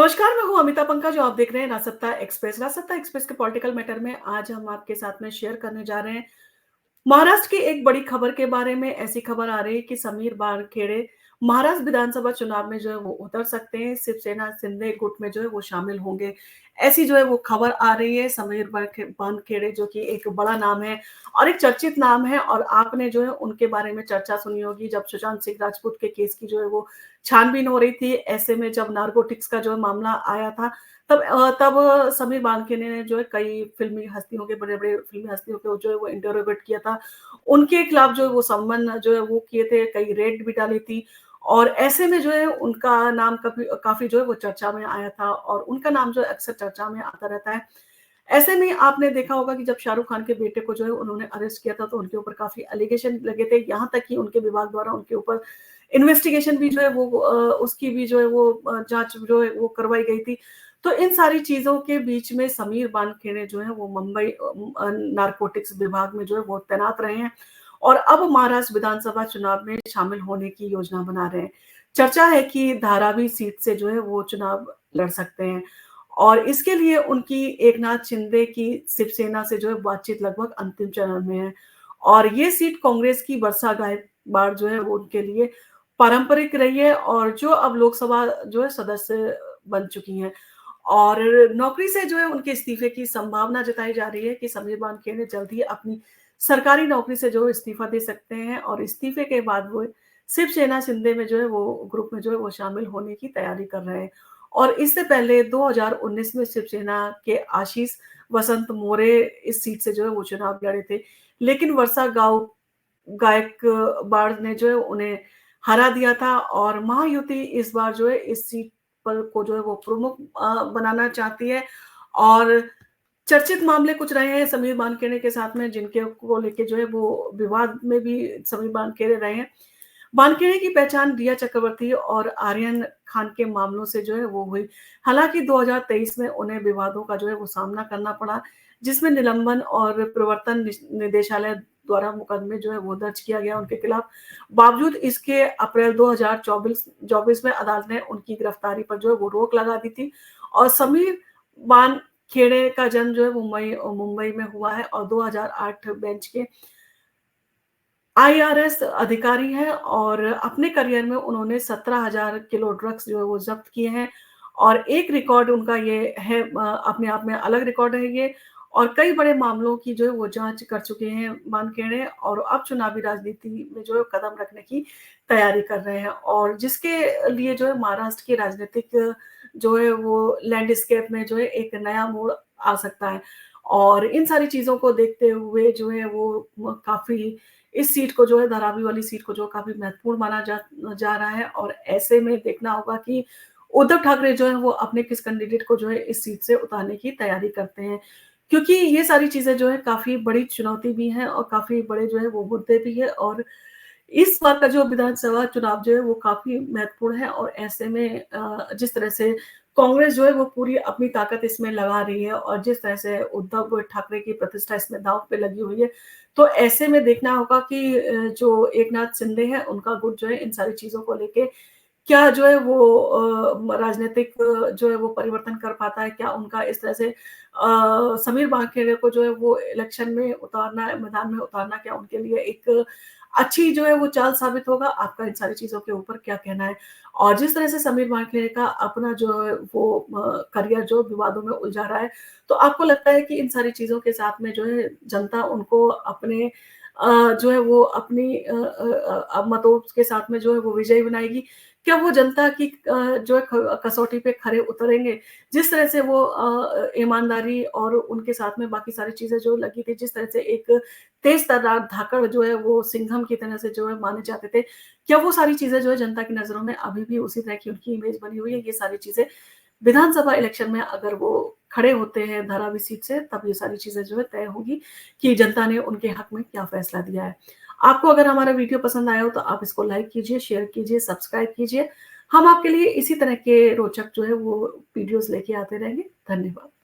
नमस्कार, मैं हूँ अमिता पंकज जो आप देख रहे हैं राजसत्ता एक्सप्रेस। राजसत्ता एक्सप्रेस के पॉलिटिकल मैटर में आज हम आपके साथ में शेयर करने जा रहे हैं महाराष्ट्र की एक बड़ी खबर के बारे में। ऐसी खबर आ रही है कि समीर बारखेड़े महाराष्ट्र विधानसभा चुनाव में जो है वो उतर सकते हैं, शिवसेना शिंदे गुट में जो है वो शामिल होंगे। ऐसी जो है वो खबर आ रही है। समीर बारखेड़े जो कि एक बड़ा नाम है और एक चर्चित नाम है, और आपने जो है उनके बारे में चर्चा सुनी होगी जब सुशांत सिंह राजपूत के केस की जो है वो छानबीन हो रही थी। ऐसे में जब नारकोटिक्स का जो है मामला आया था, तब समीर बांदखेड़े ने जो है कई फिल्मी हस्तियों के बड़े-बड़े फिल्मी हस्तियों को जो है वो इंटरोगेट किया था। उनके खिलाफ जो है वो समन जो है वो किए थे, कई रेड भी डाली थी, और ऐसे में जो है उनका नाम काफ़ी जो है वो चर्चा में आया था, और उनका नाम जो है अक्सर चर्चा में आता रहता है। ऐसे में आपने देखा होगा कि जब शाहरुख खान के बेटे को जो है उन्होंने अरेस्ट किया था, तो उनके ऊपर काफ़ी एलिगेशन लगे थे, यहाँ तक कि उनके विभाग द्वारा उनके ऊपर इन्वेस्टिगेशन भी जो है वो उसकी भी जो है वो जाँच जो है वो करवाई गई थी। तो इन सारी चीज़ों के बीच में समीर बांदखेड़े जो हैं वो मुंबई नारकोटिक्स विभाग में जो है वो तैनात रहे हैं, और अब महाराष्ट्र विधानसभा चुनाव में शामिल होने की योजना बना रहे हैं। चर्चा है कि धारावी सीट से जो है वो चुनाव लड़ सकते हैं, और इसके लिए उनकी एकनाथ शिंदे की शिवसेना से जो है बातचीत लगभग अंतिम चरण में है, और ये सीट कांग्रेस की वर्षा गायकवाड़ जो है वो उनके लिए पारंपरिक रही है, और जो अब लोकसभा जो है सदस्य बन चुकी हैं, और नौकरी से जो है उनके इस्तीफे की संभावना जताई जा रही है कि समीर बांदखेड़े जल्द ही अपनी सरकारी नौकरी से जो है इस्तीफा दे सकते हैं, और इस्तीफे के बाद वो शिवसेना शिंदे में जो है वो ग्रुप में जो है वो शामिल होने की तैयारी कर रहे हैं। और इससे पहले 2019 में शिवसेना के आशीष वसंत मोरे इस सीट से जो है वो चुनाव लड़े थे, लेकिन वर्षा गायकवाड़ ने जो है उन्हें हरा दिया था, और महायुति इस बार जो है इस सीट पर को जो है वो प्रमुख बनाना चाहती है। और चर्चित मामले कुछ रहे हैं समीर बांदखेड़े के साथ में, जिनके को लेके जो है वो विवाद में भी समीर बांदखेड़े रहे हैं। वानखेड़े की पहचान रिया चक्रवर्ती और आर्यन खान के मामलों से जो है वो हुई। हालाँकि 2023 में उन्हें विवादों का जो है वो सामना करना पड़ा, जिसमें निलंबन और प्रवर्तन निदेशालय द्वारा मुकदमे जो है वो दर्ज किया गया उनके खिलाफ। बावजूद इसके अप्रैल 2024 में अदालत ने उनकी गिरफ्तारी पर जो है वो रोक लगा दी थी, और समीर वानखेड़े का जन्म जो है मुंबई में हुआ है, और 2008 बेंच के आईआरएस अधिकारी हैं, और अपने करियर में उन्होंने 17,000 किलो ड्रग्स जो है वो ज़ब्त किए हैं, और एक रिकॉर्ड उनका ये है, अपने आप में अलग रिकॉर्ड है ये, और कई बड़े मामलों की जो है वो जाँच कर चुके हैं वानखेड़े, और अब चुनावी राजनीति में जो है कदम रखने की तैयारी कर रहे हैं, और जिसके लिए जो है महाराष्ट्र की राजनीतिक जो है वो लैंडस्केप में जो है एक नया मोड़ आ सकता है। और इन सारी चीज़ों को देखते हुए जो है वो काफ़ी इस सीट को जो है धारावी वाली सीट को जो काफ़ी महत्वपूर्ण माना जा जा रहा है, और ऐसे में देखना होगा कि उद्धव ठाकरे जो है वो अपने किस कैंडिडेट को जो है इस सीट से उतारने की तैयारी करते हैं। क्योंकि ये सारी चीज़ें जो है काफ़ी बड़ी चुनौती भी हैं, और काफ़ी बड़े जो है वो मुद्दे भी हैं, और इस बार का जो विधानसभा चुनाव जो है वो काफ़ी महत्वपूर्ण है, और ऐसे में जिस तरह से कांग्रेस जो है वो पूरी अपनी ताकत इसमें लगा रही है, और जिस तरह से उद्धव ठाकरे की प्रतिष्ठा इसमें दांव पे लगी हुई है, तो ऐसे में देखना होगा कि जो एकनाथ शिंदे हैं उनका गुट जो है इन सारी चीज़ों को लेके क्या जो है वो राजनीतिक जो है वो परिवर्तन कर पाता है? क्या उनका इस तरह से समीर बांखेड़े को जो है वो इलेक्शन में उतारना, मैदान में उतारना, क्या उनके लिए एक अच्छी जो है वो चाल साबित होगा? आपका इन सारी चीज़ों के ऊपर क्या कहना है? और जिस तरह से समीर बांखेड़े का अपना जो है वो करियर जो विवादों में उलझा रहा है, तो आपको लगता है कि इन सारी चीज़ों के साथ में जो है जनता उनको अपने जो है वो अपनी मतों के साथ में जो है वो विजयी बनाएगी? क्या वो जनता की जो है कसौटी पे खरे उतरेंगे? जिस तरह से वो ईमानदारी और उनके साथ में बाकी सारी चीज़ें जो लगी थी, जिस तरह से एक तेज़-तर्रार धाकड़ जो है वो सिंघम की तरह से जो है माने जाते थे, क्या वो सारी चीज़ें जो है जनता की नज़रों में अभी भी उसी तरह की उनकी इमेज बनी हुई है? ये सारी चीज़ें विधानसभा इलेक्शन में अगर वो खड़े होते हैं धारावी सीट से, तब ये सारी चीज़ें जो है तय होगी कि जनता ने उनके हक में क्या फैसला दिया है। आपको अगर हमारा वीडियो पसंद आया हो तो आप इसको लाइक कीजिए, शेयर कीजिए, सब्सक्राइब कीजिए। हम आपके लिए इसी तरह के रोचक जो है वो वीडियोज़ लेके आते रहेंगे। धन्यवाद।